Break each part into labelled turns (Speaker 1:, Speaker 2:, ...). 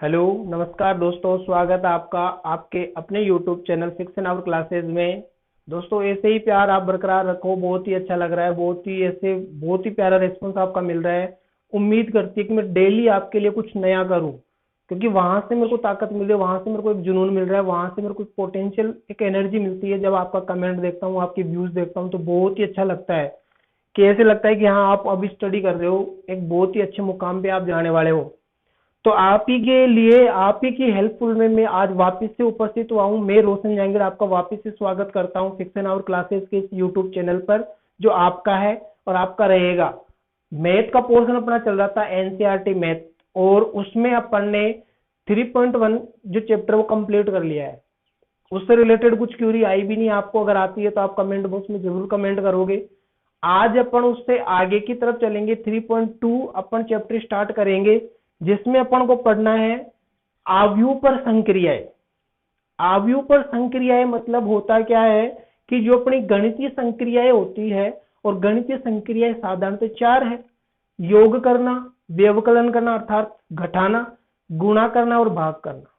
Speaker 1: Hello नमस्कार दोस्तों, स्वागत है आपका आपके अपने YouTube channel fiction hour classes में। दोस्तों ऐसे ही प्यार आप बरकरार रखो, बहुत ही अच्छा लग रहा है, बहुत ही प्यारा रिस्पॉन्स आपका मिल रहा है। उम्मीद करती है कि मैं डेली आपके लिए कुछ नया करूं, क्योंकि वहां से मेरे को ताकत मिल रही है, वहां से मेरे को एक जुनून मिल रहा है, वहां से मेरे को पोटेंशियल एक एनर्जी मिलती है। जब आपका कमेंट देखता हूँ, आपके व्यूज देखता हूँ, तो बहुत ही अच्छा लगता है कि ऐसे लगता है कि हाँ आप अभी स्टडी कर रहे हो, एक बहुत ही अच्छे मुकाम पे आप जाने वाले हो। तो आप ही के लिए, आप ही की हेल्पफुल में मैं आज वापस से उपस्थित हुआ हूँ। मैं रोशन जहांगीर आपका वापस से स्वागत करता हूँ फिक्शन आवर क्लासेस के इस यूट्यूब चैनल पर, जो आपका है और आपका रहेगा। मैथ का पोर्शन अपना चल रहा था एनसीईआरटी मैथ, और उसमें अपन ने 3.1 जो चैप्टर वो कंप्लीट कर लिया है। उससे रिलेटेड कुछ क्यूरी आई भी नहीं, आपको अगर आती है तो आप कमेंट बॉक्स में जरूर कमेंट करोगे। आज अपन उससे आगे की तरफ चलेंगे, 3.2 अपन चैप्टर स्टार्ट करेंगे, जिसमें अपन को पढ़ना है आव्यूह पर संक्रियाएं। आव्यूह पर संक्रियाएं मतलब होता क्या है कि जो अपनी गणितीय संक्रियाएं होती है, और गणितीय संक्रियाएं साधारणतः चार है: योग करना, व्यवकलन करना अर्थात घटाना, गुणा करना और भाग करना।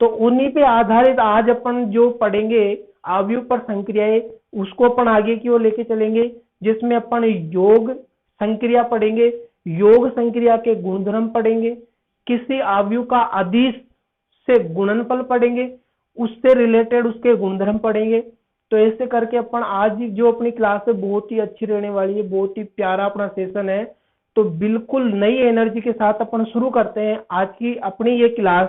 Speaker 1: तो उन्हीं पे आधारित आज अपन जो पढ़ेंगे आव्यूह पर संक्रियाएं, उसको अपन आगे की ओर लेके चलेंगे, जिसमें अपन योग संक्रिया पढ़ेंगे, योग संक्रिया के गुणधर्म पढ़ेंगे, किसी आव्यूह का अदिश से गुणनफल पढ़ेंगे, उससे रिलेटेड उसके गुणधर्म पढ़ेंगे। तो ऐसे करके अपन आज जो अपनी क्लास है बहुत ही अच्छी रहने वाली है, बहुत ही प्यारा अपना सेशन है। तो बिल्कुल नई एनर्जी के साथ अपन शुरू करते हैं आज की अपनी ये क्लास।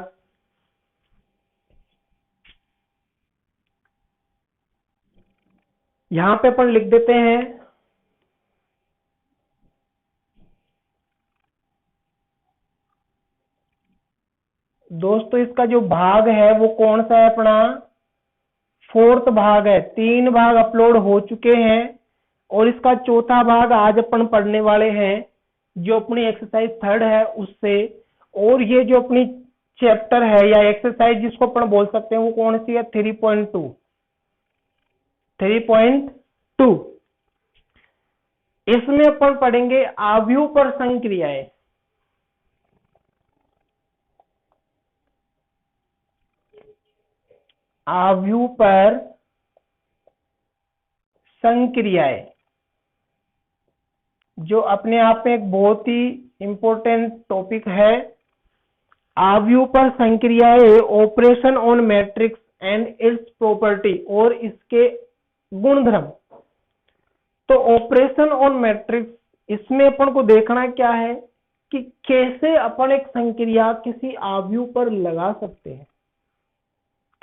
Speaker 1: यहां पे अपन लिख देते हैं दोस्तों, इसका जो भाग है वो कौन सा है अपना, फोर्थ भाग है। 3 भाग अपलोड हो चुके हैं और इसका चौथा भाग आज अपन पढ़ने वाले हैं, जो अपनी एक्सरसाइज 3 है उससे। और ये जो अपनी चैप्टर है या एक्सरसाइज जिसको अपन बोल सकते हैं वो कौन सी है, 3.2। 3.2 इसमें अपन पढ़ेंगे आव्यूह पर संक्रियाएं। आव्यूह पर संक्रियाएं जो अपने आप में एक बहुत ही इंपॉर्टेंट टॉपिक है। आव्यूह पर संक्रियाएं, operation on matrix and its property, और इसके गुणधर्म। तो ऑपरेशन ऑन मैट्रिक्स, इसमें अपन को देखना क्या है कि कैसे अपन एक संक्रिया किसी आव्यूह पर लगा सकते हैं।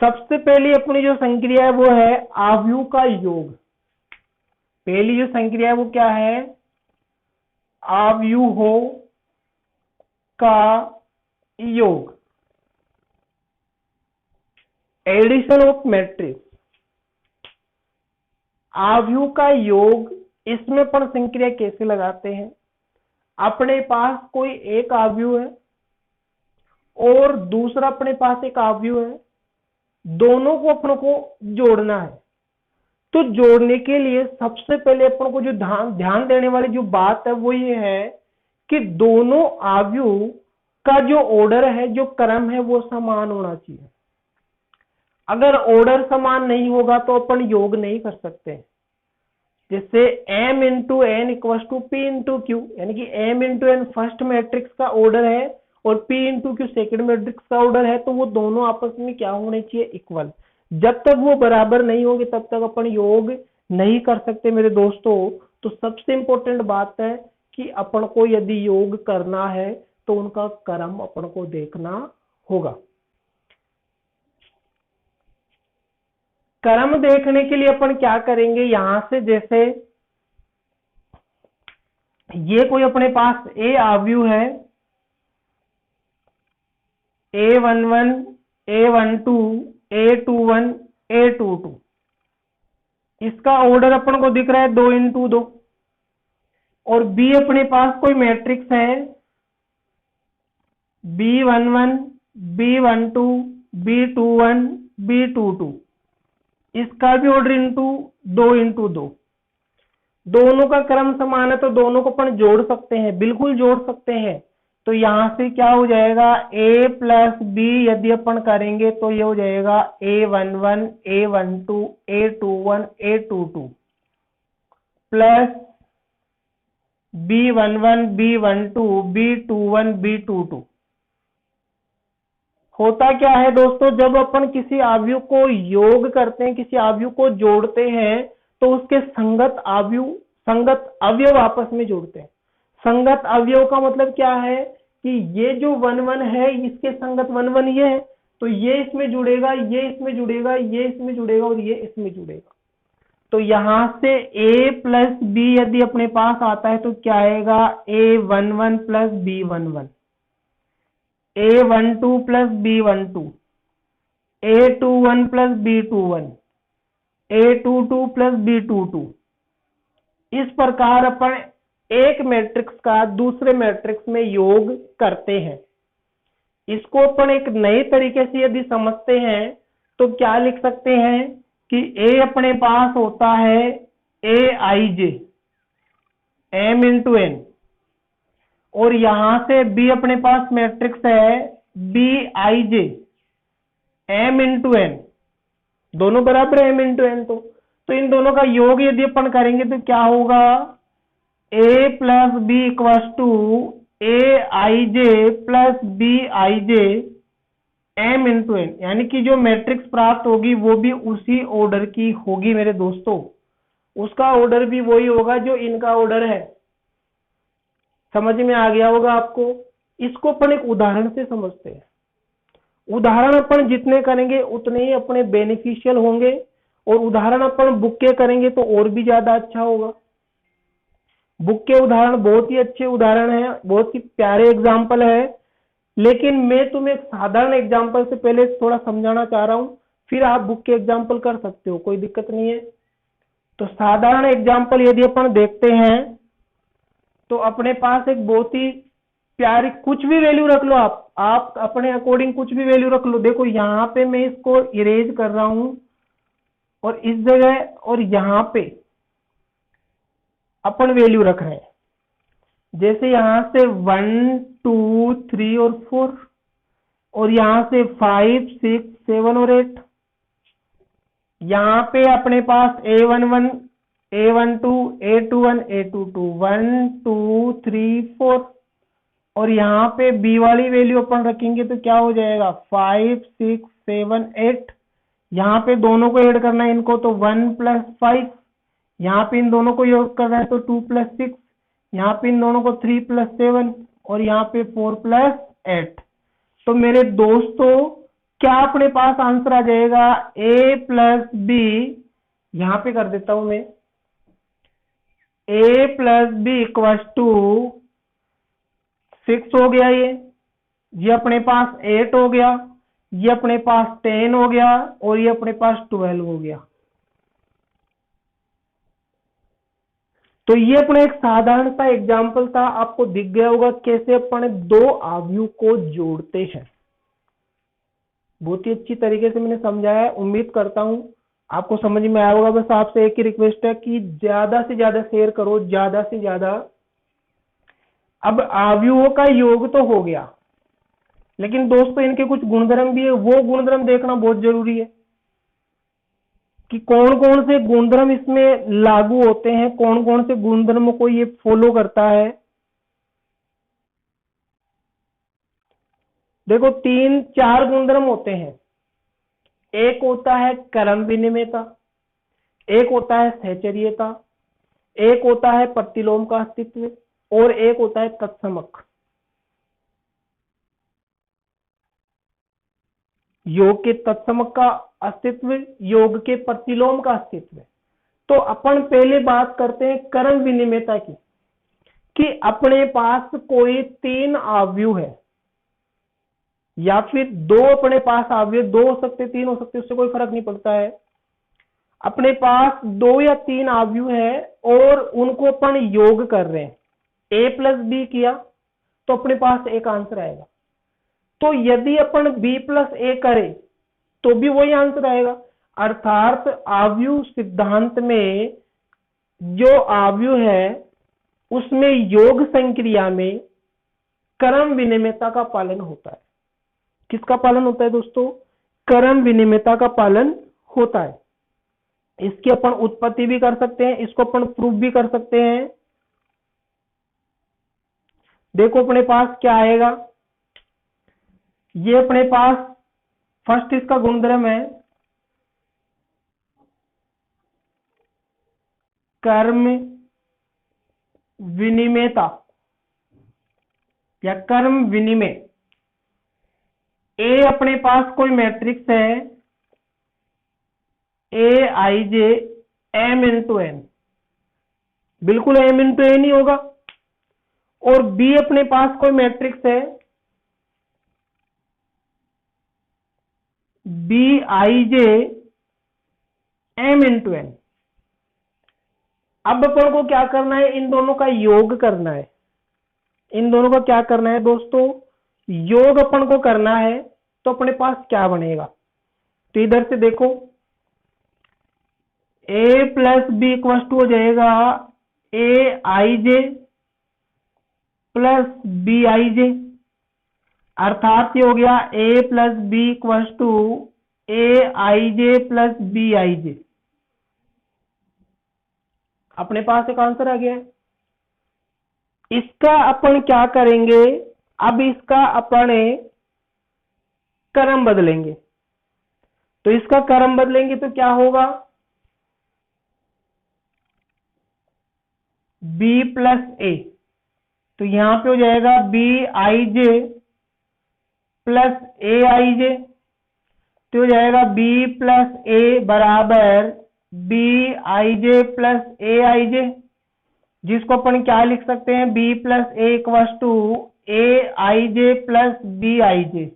Speaker 1: सबसे पहली अपनी जो संक्रिया है वो है आव्यूह का योग। पहली जो संक्रिया है वो क्या है, आव्यूहों का योग, एडिशन ऑफ मैट्रिक्स। आव्यूह का योग, इसमें अपन संक्रिया कैसे लगाते हैं। अपने पास कोई एक आव्यूह है और दूसरा अपने पास एक आव्यूह है, दोनों को अपन को जोड़ना है। तो जोड़ने के लिए सबसे पहले अपन को जो ध्यान देने वाली जो बात है वो ये है कि दोनों आव्यूह का जो ऑर्डर है, जो क्रम है, वो समान होना चाहिए। अगर ऑर्डर समान नहीं होगा तो अपन योग नहीं कर सकते। जैसे m into n equal to p into q, यानी कि m into n first matrix का ऑर्डर है और p into q second matrix का ऑर्डर है, तो वो दोनों आपस में क्या होने चाहिए, इक्वल। जब तक वो बराबर नहीं होंगे तब तक अपन योग नहीं कर सकते मेरे दोस्तों। तो सबसे इंपॉर्टेंट बात है कि अपन को यदि योग करना है तो उनका क्रम अपन को देखना होगा। क्रम देखने के लिए अपन क्या करेंगे, यहां से जैसे ये कोई अपने पास ए आव्यूह है, A11, A12, A21, A22, इसका ऑर्डर अपन को दिख रहा है 2 इंटू 2। और बी अपने पास कोई मैट्रिक्स है B11, B12, B21, B22, इसका भी ऑर्डर इंटू 2 इंटू 2। दोनों का क्रम समान है तो दोनों को अपन जोड़ सकते हैं, बिल्कुल जोड़ सकते हैं। तो यहां से क्या हो जाएगा, a प्लस बी यदि अपन करेंगे तो ये हो जाएगा a11 a12 a21 a22 plus b11 b12 b21 b22। होता क्या है दोस्तों, जब अपन किसी अवयव को योग करते हैं, किसी अवयव को जोड़ते हैं, तो उसके संगत अवयव आपस में जुड़ते हैं। संगत अवयव का मतलब क्या है कि ये जो 1 1 है इसके संगत 1 1 ये है, तो ये इसमें जुड़ेगा, ये इसमें जुड़ेगा, ये इसमें जुड़ेगा और ये इसमें जुड़ेगा। तो यहां से a प्लस बी यदि अपने पास आता है तो क्या आएगा, a11 plus b11, a12 plus b12, a21 plus b21, a22 plus b22। इस प्रकार अपन एक मैट्रिक्स का दूसरे मैट्रिक्स में योग करते हैं। इसको अपन एक नए तरीके से यदि समझते हैं तो क्या लिख सकते हैं कि a अपने पास होता है aij m इंटू n, और यहां से b अपने पास मैट्रिक्स है bij m इंटू n, दोनों बराबर है m इंटू n। तो इन दोनों का योग यदि अपन करेंगे तो क्या होगा, a plus B equal to aij plus bij m into n, यानी कि जो मैट्रिक्स प्राप्त होगी वो भी उसी ऑर्डर की होगी मेरे दोस्तों, उसका ऑर्डर भी वही होगा जो इनका ऑर्डर है। समझ में आ गया होगा आपको। इसको अपन एक उदाहरण से समझते हैं। उदाहरण अपन जितने करेंगे उतने ही अपने बेनिफिशियल होंगे, और उदाहरण अपन बुक के करेंगे तो और भी ज्यादा अच्छा होगा। बुक के उदाहरण बहुत ही अच्छे उदाहरण हैं, बहुत ही प्यारे एग्जाम्पल है, लेकिन मैं तुम्हें एक साधारण एग्जाम्पल से पहले थोड़ा समझाना चाह रहा हूं, फिर आप बुक के एग्जाम्पल कर सकते हो, कोई दिक्कत नहीं है। तो साधारण एग्जाम्पल यदि अपन देखते हैं तो अपने पास एक बहुत ही प्यारी, कुछ भी वैल्यू रख लो, आप अपने अकॉर्डिंग कुछ भी वैल्यू रख लो। देखो यहाँ पे मैं इसको इरेज कर रहा हूं, और इस जगह और यहां पे अपन वैल्यू रख रहे हैं। जैसे यहां से 1 2 3 और 4, और यहां से 5 6 7 और 8। यहां पे अपने पास a11 a12 a21 a22 1 2 3 4, और यहाँ पे b वाली वैल्यू अपन रखेंगे तो क्या हो जाएगा, 5 6 7 8। यहाँ पे दोनों को ऐड करना है इनको, तो 1 प्लस 5, यहाँ पे इन दोनों को योग करना है तो 2 प्लस 6, यहाँ पे इन दोनों को 3 प्लस 7, और यहाँ पे 4 प्लस 8। तो मेरे दोस्तों क्या अपने पास आंसर आ जाएगा, a प्लस बी, यहाँ पे कर देता हूं मैं, a plus B equal to 6 हो गया, ये अपने पास 8 हो गया, ये अपने पास 10 हो गया, और ये अपने पास 12 हो गया। तो ये अपना एक साधारण सा एग्जाम्पल था, आपको दिख गया होगा कैसे अपन दो अवयव को जोड़ते हैं। बहुत ही अच्छी तरीके से मैंने समझाया, उम्मीद करता हूं आपको समझ में आया होगा। बस आपसे एक ही रिक्वेस्ट है कि ज्यादा से ज्यादा शेयर करो, ज्यादा से ज्यादा। अब अवयवों का योग तो हो गया, लेकिन दोस्तों इनके कुछ गुणधर्म भी है, वो गुणधर्म देखना बहुत जरूरी है कि कौन कौन से गुणधर्म इसमें लागू होते हैं, कौन कौन से गुणधर्मों को ये फॉलो करता है। देखो 3 4 गुणधर्म होते हैं। एक होता है क्रम विनिमेयता, एक होता है सहचर्यता, एक होता है प्रतिलोम का अस्तित्व, और एक होता है तत्समक। योग के तत्समक का अस्तित्व, योग के प्रतिलोम का अस्तित्व। तो अपन पहले बात करते हैं क्रम विनिमेयता की, कि अपने पास कोई 3 अवयव है, या फिर 2 अपने पास अवयव, 2 हो सकते 3 हो सकते, उससे कोई फर्क नहीं पड़ता है। अपने पास 2 या 3 अवयव है और उनको अपन योग कर रहे हैं, a प्लस बी किया तो अपने पास एक आंसर आएगा। तो यदि अपन b प्लस ए करें तो भी वही आंसर आएगा। अर्थात अवयव सिद्धांत में जो अवयव है उसमें योग संक्रिया में क्रम विनिमयता का पालन होता है। किसका पालन होता है दोस्तों? क्रम विनिमयता का पालन होता है। इसकी अपन उत्पत्ति भी कर सकते हैं, इसको अपन प्रूफ भी कर सकते हैं। देखो अपने पास क्या आएगा, ये अपने पास फर्स्ट इसका गुणधर्म है क्रम विनिमयता या क्रम विनिमय। ए अपने पास कोई मैट्रिक्स है A I J M into N, बिल्कुल एम इंटू एन ही होगा। और बी अपने पास कोई मैट्रिक्स है B I J M into N. अब अपन को क्या करना है, इन दोनों का योग करना है। इन दोनों का क्या करना है दोस्तों? योग अपन को करना है। तो अपने पास क्या बनेगा? तो इधर से देखो a plus B equal to हो जाएगा A I J plus B I जे, अर्थात ये हो गया a plus B equal to A I J plus B I J. अपने पास एक आंसर आ गया है। इसका अपन क्या करेंगे, अब इसका अपन क्रम बदलेंगे। तो इसका क्रम बदलेंगे तो क्या होगा, b प्लस ए, तो यहां पे हो जाएगा B I J plus A I J, तो हो जाएगा b प्लस ए बराबर B I J plus A I जे, जिसको अपन क्या लिख सकते हैं, b plus A equal to A I J plus B I J.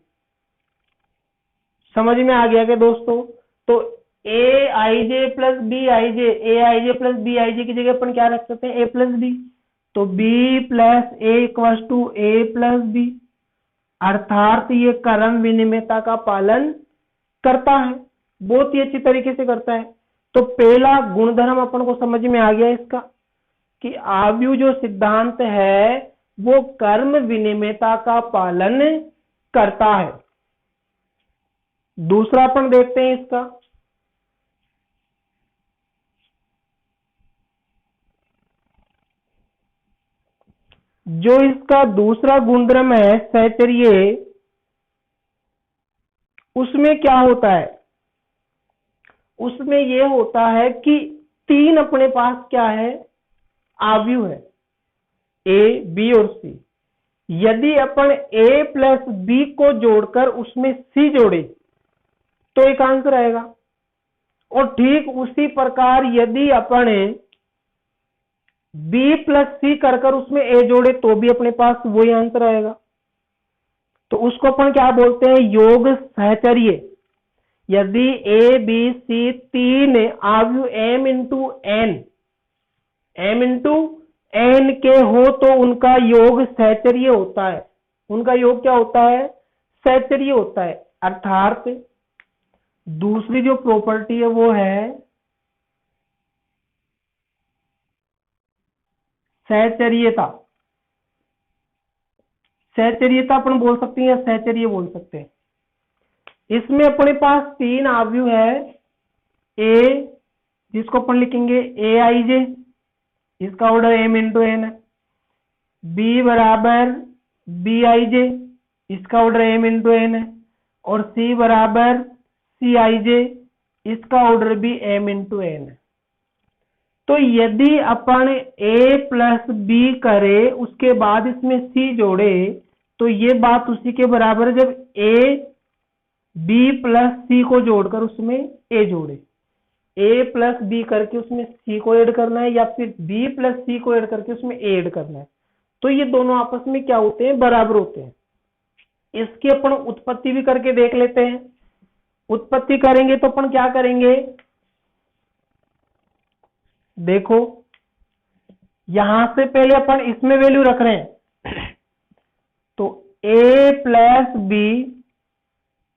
Speaker 1: समझ में आ गया क्या दोस्तों? तो A I J plus B I J, A I J plus B I J की जगह अपन क्या रख सकते हैं, ए प्लस बी। तो B plus A equal to A plus B, अर्थात ये क्रम विनिमयता का पालन करता है, बहुत ही अच्छी तरीके से करता है। तो पहला गुणधर्म अपन को समझ में आ गया इसका कि आव्यूह जो सिद्धांत है वो क्रम विनिमयता का पालन करता है। दूसरा अपन देखते हैं इसका, जो इसका दूसरा गुणधर्म है सहचर्य, उसमें क्या होता है, उसमें यह होता है कि तीन अपने पास क्या है, आव्यूह है ए बी और सी। यदि अपन ए प्लस बी को जोड़कर उसमें सी जोड़े तो एक आंसर आएगा, और ठीक उसी प्रकार यदि अपन बी प्लस सी कर उसमें ए जोड़े तो भी अपने पास वही आंसर आएगा। तो उसको अपन क्या बोलते हैं, योग सहचर्य। यदि ए बी सी तीन आव्यूह एम इंटू एन के हो तो उनका योग सहचर्य होता है। उनका योग क्या होता है, सहचर्य होता है। अर्थात दूसरी जो प्रॉपर्टी है वो है सहचर्यता। सहचर्यता अपन बोल सकते हैं या सहचर्य बोल सकते हैं। इसमें अपने पास तीन आव्यूह है, ए जिसको अपन लिखेंगे ए आई जे, इसका ऑर्डर एम इंटू एन है, बी बराबर बी आई जे, इसका ऑर्डर एम इंटू एन है, और सी बराबर सी आई जे, इसका ऑर्डर भी एम इंटू एन है। तो यदि अपन ए प्लस बी करे उसके बाद इसमें सी जोड़े तो ये बात उसी के बराबर है जब ए बी प्लस सी को जोड़कर उसमें ए जोड़े। ए प्लस बी करके उसमें सी को ऐड करना है या फिर बी प्लस सी को ऐड करके उसमें ए ऐड करना है, तो ये दोनों आपस में क्या होते हैं, बराबर होते हैं। इसकी अपन उत्पत्ति भी करके देख लेते हैं। उत्पत्ति करेंगे तो अपन क्या करेंगे, देखो यहां से पहले अपन इसमें वैल्यू रख रहे हैं, तो a plus B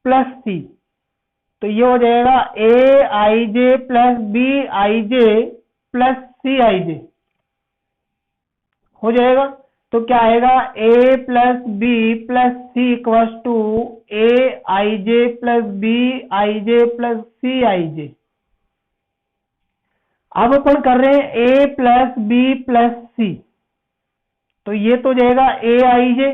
Speaker 1: plus C, तो ये हो जाएगा A I J plus B I J plus C I J हो जाएगा। तो क्या आएगा A plus B plus C equals to A I J plus B I J plus C I J. अब अपन कर रहे हैं A plus B plus C, तो ये तो जाएगा ए आई जे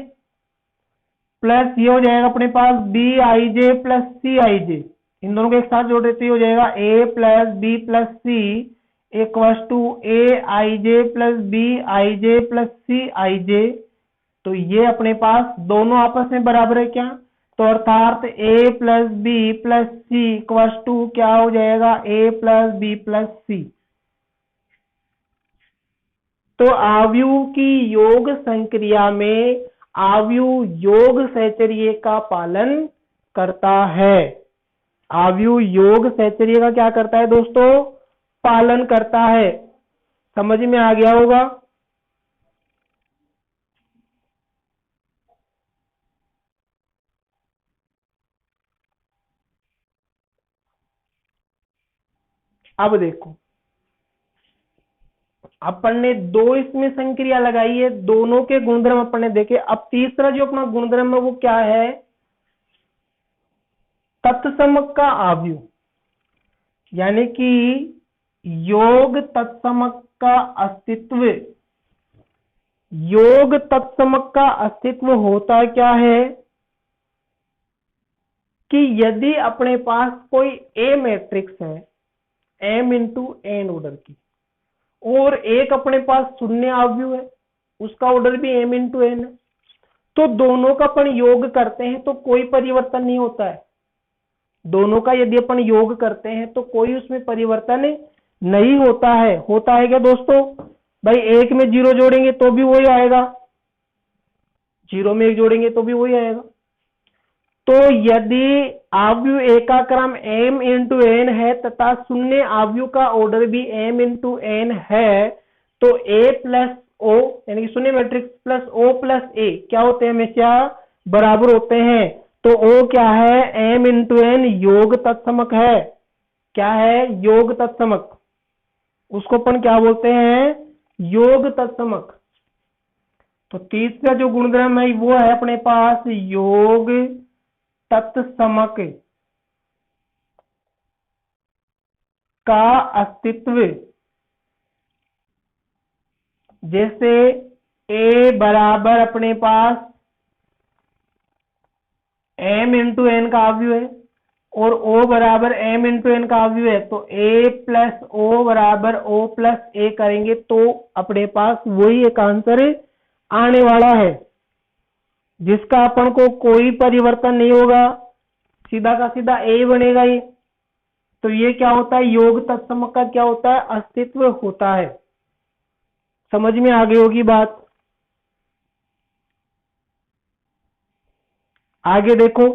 Speaker 1: प्लस ये हो जाएगा अपने पास B I J plus C I जे। इन दोनों को एक साथ जोड़ देते हो जाएगा A plus B plus C equals to A I J plus B I J plus C I J. तो ये अपने पास दोनों आपस में बराबर है क्या, तो अर्थात A plus B plus C equals to क्या हो जाएगा A plus B plus C. तो आव्यूह की योग संक्रिया में आव्यूह योग सहचर्य का पालन करता है। आव्यूह योग सहचर्य का क्या करता है दोस्तों, पालन करता है। समझ में आ गया होगा। अब देखो अपन ने दो इसमें संक्रिया लगाई है, दोनों के गुणधर्म अपन ने देखे। अब तीसरा जो अपना गुणधर्म है वो क्या है, तत्समक का आव्यूह, यानी कि योग तत्समक का अस्तित्व। योग तत्समक का अस्तित्व होता क्या है कि यदि अपने पास कोई ए मैट्रिक्स है m इंटू एन ऑर्डर की, और एक अपने पास शून्य आव्यूह है, उसका ऑर्डर भी m इंटू एन है, तो दोनों का अपन योग करते हैं तो कोई परिवर्तन नहीं होता है। दोनों का यदि अपन योग करते हैं तो कोई उसमें परिवर्तन नहीं होता है। होता है क्या दोस्तों, भाई एक में जीरो जोड़ेंगे तो भी वही आएगा, जीरो में एक जोड़ेंगे तो भी वही आएगा। तो यदि आव्यूह ए का क्रम m इंटू एन है तथा शून्य आव्यूह का ऑर्डर भी m इंटू एन है, तो a प्लस o यानी कि शून्य matrix plus o plus a क्या होते हैं, हमेशा बराबर होते हैं। तो o क्या है, m इंटू एन योग तत्समक है। क्या है, योग तत्समक। उसको अपन क्या बोलते हैं, योग तत्समक। तो तीसरा जो गुणधर्म है वो है अपने पास योग तत्समक का अस्तित्व। जैसे a बराबर अपने पास m इंटू एन का आव्यूह है और o बराबर m इंटू एन का आव्यूह है, तो a प्लस o बराबर o प्लस a करेंगे तो अपने पास वही एक आंसर आने वाला है जिसका अपन को कोई परिवर्तन नहीं होगा, सीधा का सीधा a बनेगा ये। तो ये क्या होता है, योग तत्समक का क्या होता है, अस्तित्व होता है। समझ में आ गई होगी बात। आगे देखो,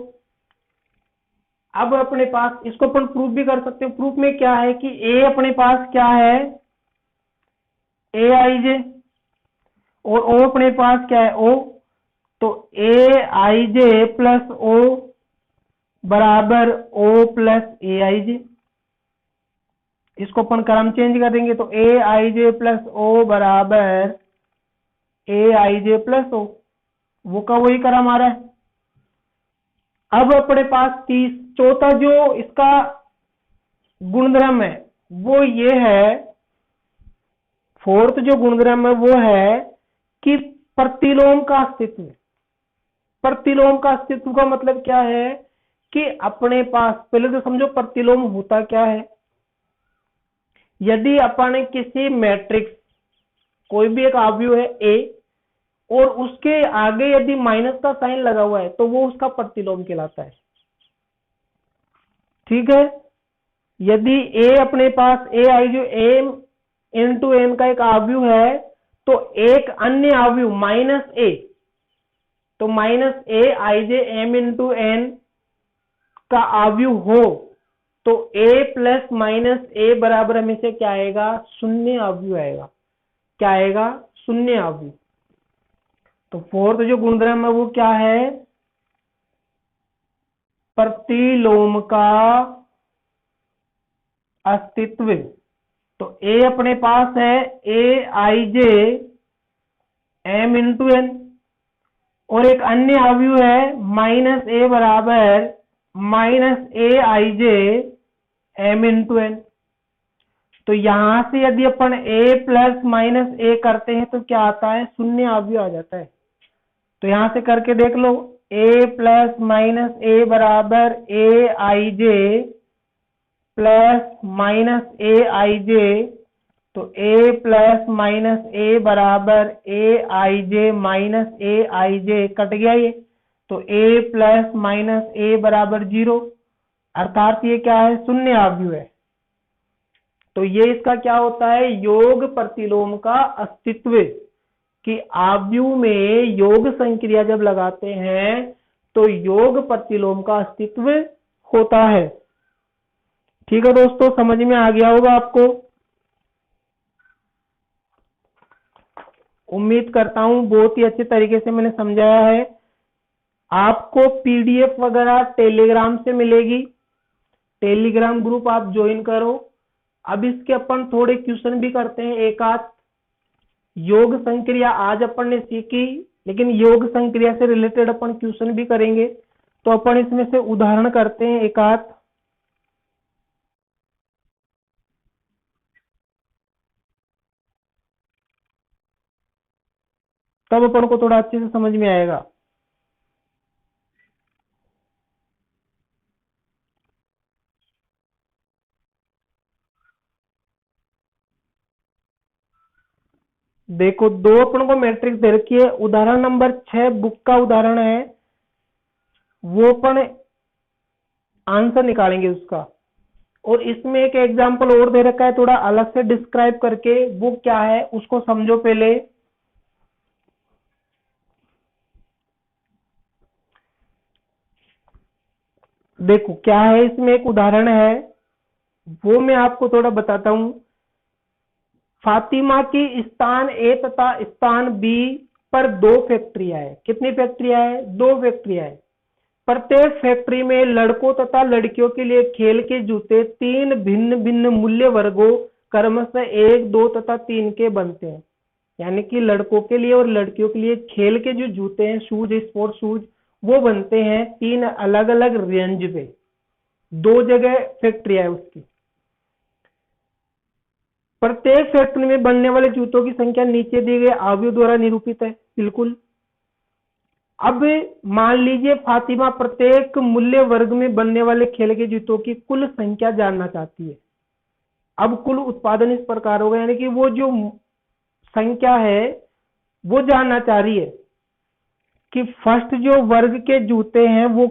Speaker 1: अब अपने पास इसको अपन प्रूफ भी कर सकते हैं। प्रूफ में क्या है कि a अपने पास क्या है, ए आई जे, और o अपने पास क्या है, o। तो A I J plus o बराबर o प्लस ए आई जे। इसको अपन क्रम चेंज कर देंगे तो A I J plus o बराबर ए आई जे प्लस o, वो का वही क्रम आ रहा है। अब अपने पास चौथा जो इसका गुणधर्म है वो ये है, फोर्थ जो गुणधर्म है वो है कि प्रतिलोम का अस्तित्व। प्रतिलोम का अस्तित्व का मतलब क्या है कि अपने पास पहले तो समझो प्रतिलोम होता क्या है। यदि अपन किसी मैट्रिक्स, कोई भी एक आव्यूह है A और उसके आगे यदि माइनस का साइन लगा हुआ है तो वो उसका प्रतिलोम कहलाता है। ठीक है, यदि A अपने पास A आई जो m इंटू एन का एक आव्यूह है तो एक अन्य आव्यूह माइनस A, तो minus A I J m into N का आव्यूह हो तो A प्लस माइनस A बराबर हमेशा क्या आएगा, शून्य आव्यूह आएगा। क्या आएगा, शून्य आव्यूह। तो फोर्थ जो गुणधर्म है वो क्या है, प्रतिलोम का अस्तित्व। तो A अपने पास है A I J m into N, और एक अन्य अवयव है माइनस ए बराबर minus A I J M into N. तो यहां से यदि अपन a प्लस माइनस ए करते हैं तो क्या आता है, शून्य अवयव आ जाता है। तो यहां से करके देख लो, a प्लस माइनस ए बराबर ए I J plus minus A I J, तो a प्लस माइनस ए बराबर ए I J minus A I J, cut गया ये, तो a प्लस माइनस ए बराबर 0, अर्थात ये क्या है, शून्य अवयव है। तो ये इसका क्या होता है, योग प्रतिलोम का अस्तित्व, कि अवयव में योग संक्रिया जब लगाते हैं तो योग प्रतिलोम का अस्तित्व होता है। ठीक है दोस्तों, समझ में आ गया होगा आपको, उम्मीद करता हूं बहुत ही अच्छे तरीके से मैंने समझाया है। आपको पीडीएफ वगैरह टेलीग्राम से मिलेगी, टेलीग्राम ग्रुप आप ज्वाइन करो। अब इसके अपन थोड़े क्वेश्चन भी करते हैं, एक आध। योग संक्रिया आज अपन ने सीखी, लेकिन योग संक्रिया से रिलेटेड अपन क्वेश्चन भी करेंगे, तो अपन इसमें से उदाहरण करते हैं एक आध। तब अपन को थोड़ा अच्छे से समझ में आएगा। देखो, दो अपन को मैट्रिक्स दे रखी है, उदाहरण नंबर 6 बुक का उदाहरण है, वो अपन आंसर निकालेंगे उसका। और इसमें एक एग्जांपल और दे रखा है, थोड़ा अलग से डिस्क्राइब करके, वो क्या है उसको समझो पहले। देखो क्या है, इसमें एक उदाहरण है, वो मैं आपको थोड़ा बताता हूं। फातिमा की स्थान ए तथा स्थान बी पर दो फैक्ट्रियां है। कितनी फैक्ट्रियां है, दो फैक्ट्रियां है। प्रत्येक फैक्ट्री में लड़कों तथा लड़कियों के लिए खेल के जूते तीन भिन्न भिन्न मूल्य वर्गों क्रमशः 1, 2 तथा 3 के बनते हैं। यानी कि लड़कों के लिए और लड़कियों के लिए खेल के जो जूते हैं, शूज, स्पोर्ट्स शूज, वो बनते हैं तीन अलग अलग रेंज पे, दो जगह फैक्ट्री है उसकी। प्रत्येक फैक्ट्री में बनने वाले जूतों की संख्या नीचे दिए गए अवयव द्वारा निरूपित है। बिल्कुल। अब मान लीजिए फातिमा प्रत्येक मूल्य वर्ग में बनने वाले खेल के जूतों की कुल संख्या जानना चाहती है। अब कुल उत्पादन इस प्रकार होगा, यानी कि वो जो संख्या है वो जानना चाह रही है कि फर्स्ट जो वर्ग के जूते हैं वो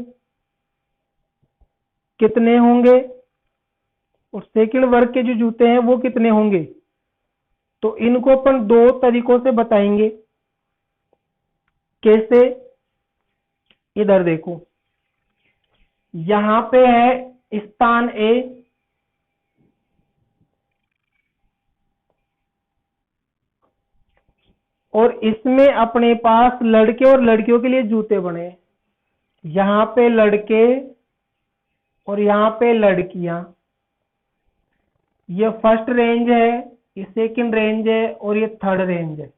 Speaker 1: कितने होंगे और सेकंड वर्ग के जो जूते हैं वो कितने होंगे। तो इनको अपन दो तरीकों से बताएंगे। कैसे, इधर देखो, यहां पे है स्थान ए, और इसमें अपने पास लड़के और लड़कियों के लिए जूते बने। यहां पे लड़के और यहां पे लड़कियां। ये फर्स्ट रेंज है, ये सेकंड रेंज है और ये थर्ड रेंज है।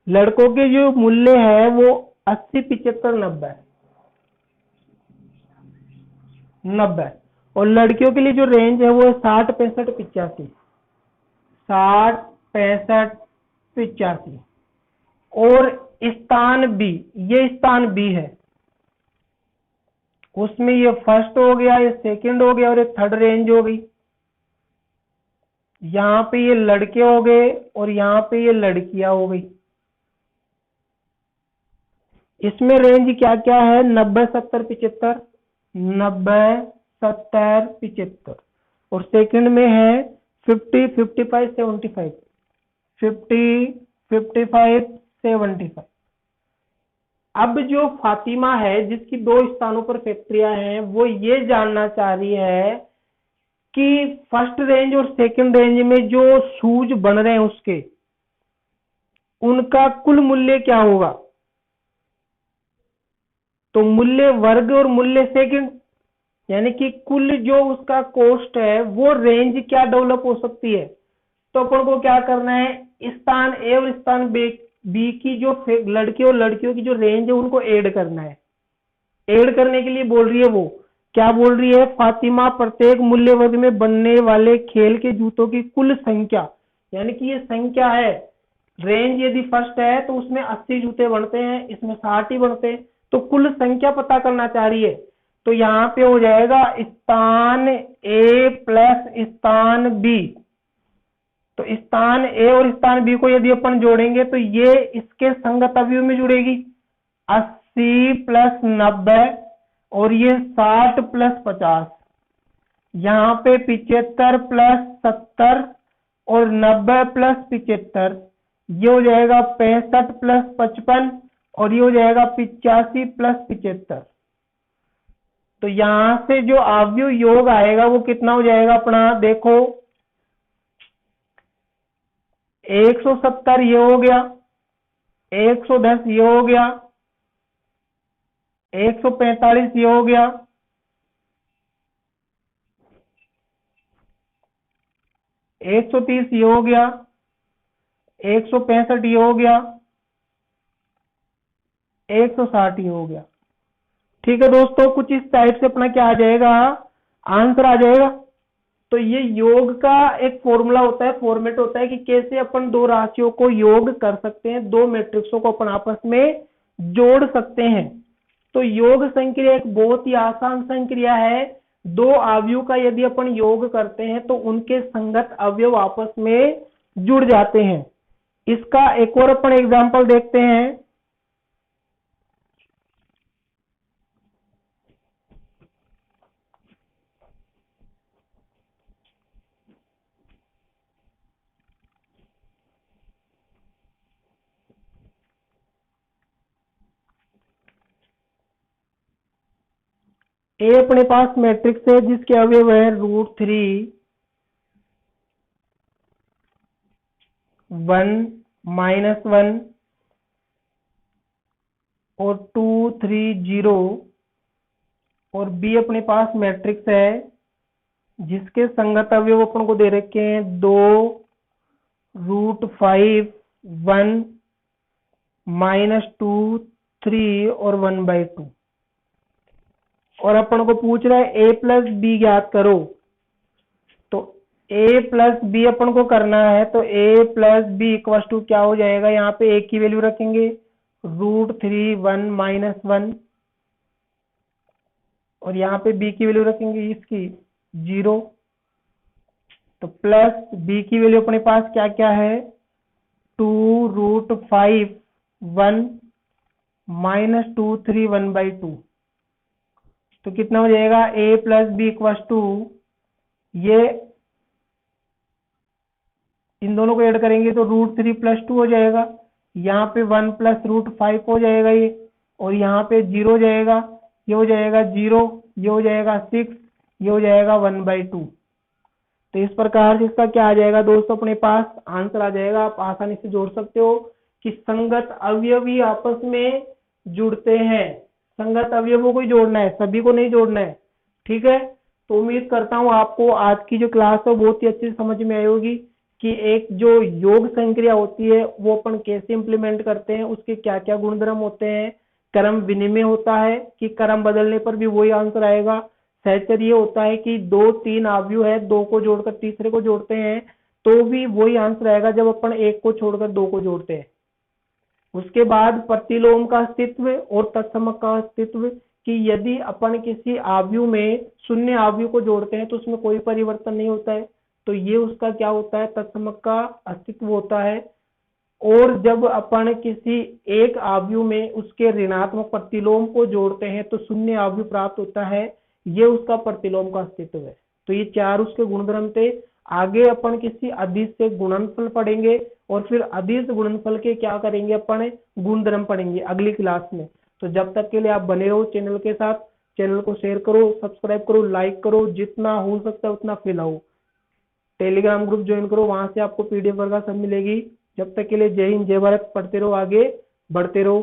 Speaker 1: लड़कों के जो मूल्य है वो 80, 75, 90, और लड़कियों के लिए जो रेंज है वो 60, 65, 85, 60, 65, 85। और स्थान बी, ये स्थान बी है, उसमें ये फर्स्ट हो गया, ये सेकंड हो गया और ये थर्ड रेंज हो गई। यहां पे ये लड़के हो गए और यहां पे ये लड़कियां हो गई। इसमें रेंज क्या क्या है, 90, 70, 75, 90, 70, 75, और सेकंड में है 50, 55, 75, 50, 55, 75। अब जो फातिमा है जिसकी दो स्थानों पर फैक्ट्रियां हैं, वो ये जानना चाह रही है कि फर्स्ट रेंज और सेकंड रेंज में जो शूज बन रहे हैं उसके, उनका कुल मूल्य क्या होगा। तो मूल्य वर्ग और मूल्य सेकंड, यानी कि कुल जो उसका कॉस्ट है वो रेंज क्या डेवलप हो सकती है। तो अपन को क्या करना है, स्थान ए और स्थान बी की जो लड़के और लड़कियों की जो रेंज है उनको ऐड करना है। ऐड करने के लिए बोल रही है, वो क्या बोल रही है, फातिमा प्रत्येक मूल्य वर्ग में बनने वाले खेल के जूतों की कुल संख्या, यानी कि ये संख्या है, रेंज यदि फर्स्ट है तो उसमें 80 जूते बनते हैं, इसमें 60 ही बनते हैं, तो कुल संख्या पता करना चाह रही है। तो यहाँ पे हो जाएगा स्थान ए प्लस स्थान बी। तो स्थान ए और स्थान बी को यदि अपन जोड़ेंगे तो ये इसके संगत अवयव में जुड़ेगी, 80 प्लस 90 और ये 60 प्लस 50। यहाँ पे 75 प्लस 70 और 90 प्लस 75, ये हो जाएगा 65 प्लस 55 और ये हो जाएगा 85 प्लस 75। तो यहां से जो अवयव योग आएगा वो कितना हो जाएगा अपना, देखो 170 ये हो गया, 110 ये हो गया, 145 ये हो गया, 130 ये हो गया, 165 ये हो गया, 160 ये हो गया। ठीक है दोस्तों, कुछ इस टाइप से अपना क्या आ जाएगा, आंसर आ जाएगा। तो ये योग का एक फॉर्मूला होता है, फॉर्मेट होता है कि कैसे अपन दो राशियों को योग कर सकते हैं, दो मैट्रिक्सों को अपन आपस में जोड़ सकते हैं। तो योग संक्रिया एक बहुत ही आसान संक्रिया है। दो अवयव का यदि अपन योग करते हैं तो उनके संगत अवयव आपस में जुड़ जाते हैं। इसका एक और अपन एग्जांपल देखते हैं। ए अपने पास मैट्रिक्स है जिसके अवयव है √3, 1 -1 और 2 3 0, और बी अपने पास मैट्रिक्स है जिसके संगत अवयव अपन को दे रखे हैं 2 √5 1 -2 3 और 1/2। और अपन को पूछ रहा है ए प्लस बी ज्ञात करो। तो ए प्लस बी अपन को करना है, तो ए प्लस बी इक्वल टू क्या हो जाएगा, यहाँ पे ए की वैल्यू रखेंगे √3 1 -1 और यहाँ पे बी की वैल्यू रखेंगे इसकी 0। तो प्लस बी की वैल्यू अपने पास क्या क्या है, 2 √5 1 -2 3 1/2। तो कितना हो जाएगा, a plus B equal to, ये इन दोनों को ऐड करेंगे तो √3 + 2 हो जाएगा, यहाँ पे 1 + √5 हो जाएगा ये, और यहाँ पे 0 हो जाएगा, ये हो जाएगा 0, ये हो जाएगा 6, ये हो जाएगा 1/2। तो इस प्रकार से इसका क्या आ जाएगा दोस्तों, अपने पास आंसर आ जाएगा। आप आसानी से जोड़ सकते हो कि संगत अवयव ही आपस में जुड़ते हैं। संगत अवयवों को ही जोड़ना है, सभी को नहीं जोड़ना है। ठीक है, तो उम्मीद करता हूँ आपको आज की जो क्लास है बहुत ही अच्छी समझ में आई होगी कि एक जो योग संक्रिया होती है वो अपन कैसे इंप्लीमेंट करते हैं, उसके क्या क्या गुणधर्म होते हैं। क्रम विनिमय होता है कि क्रम बदलने पर भी वही आंसर आएगा। सहचर्य ये होता है कि 2-3 अवयव है, 2 को जोड़कर तीसरे को जोड़ते हैं तो भी वही आंसर आएगा जब अपन एक को छोड़कर 2 को जोड़ते हैं। उसके बाद प्रतिलोम का अस्तित्व और तत्समक का अस्तित्व, कि यदि अपन किसी अवयव में शून्य अवयव को जोड़ते हैं तो उसमें कोई परिवर्तन नहीं होता है, तो ये उसका क्या होता है, तत्समक का अस्तित्व होता है। और जब अपन किसी एक अवयव में उसके ऋणात्मक प्रतिलोम को जोड़ते हैं तो शून्य अवयव प्राप्त होता है, ये उसका प्रतिलोम का अस्तित्व है। तो ये 4 उसके गुणधर्म थे। आगे अपन किसी अदिश से गुणनफल पढ़ेंगे और फिर अदिश गुणनफल के क्या करेंगे, अपन गुणधर्म पढ़ेंगे अगली क्लास में। तो जब तक के लिए आप बने रहो चैनल के साथ। चैनल को शेयर करो, सब्सक्राइब करो, लाइक करो, जितना हो सकता है उतना फैलाओ। टेलीग्राम ग्रुप ज्वाइन करो, वहां से आपको PDF वगैरह सब मिलेगी। जब तक के लिए जय हिंद, जय भारत। पढ़ते रहो, आगे बढ़ते रहो।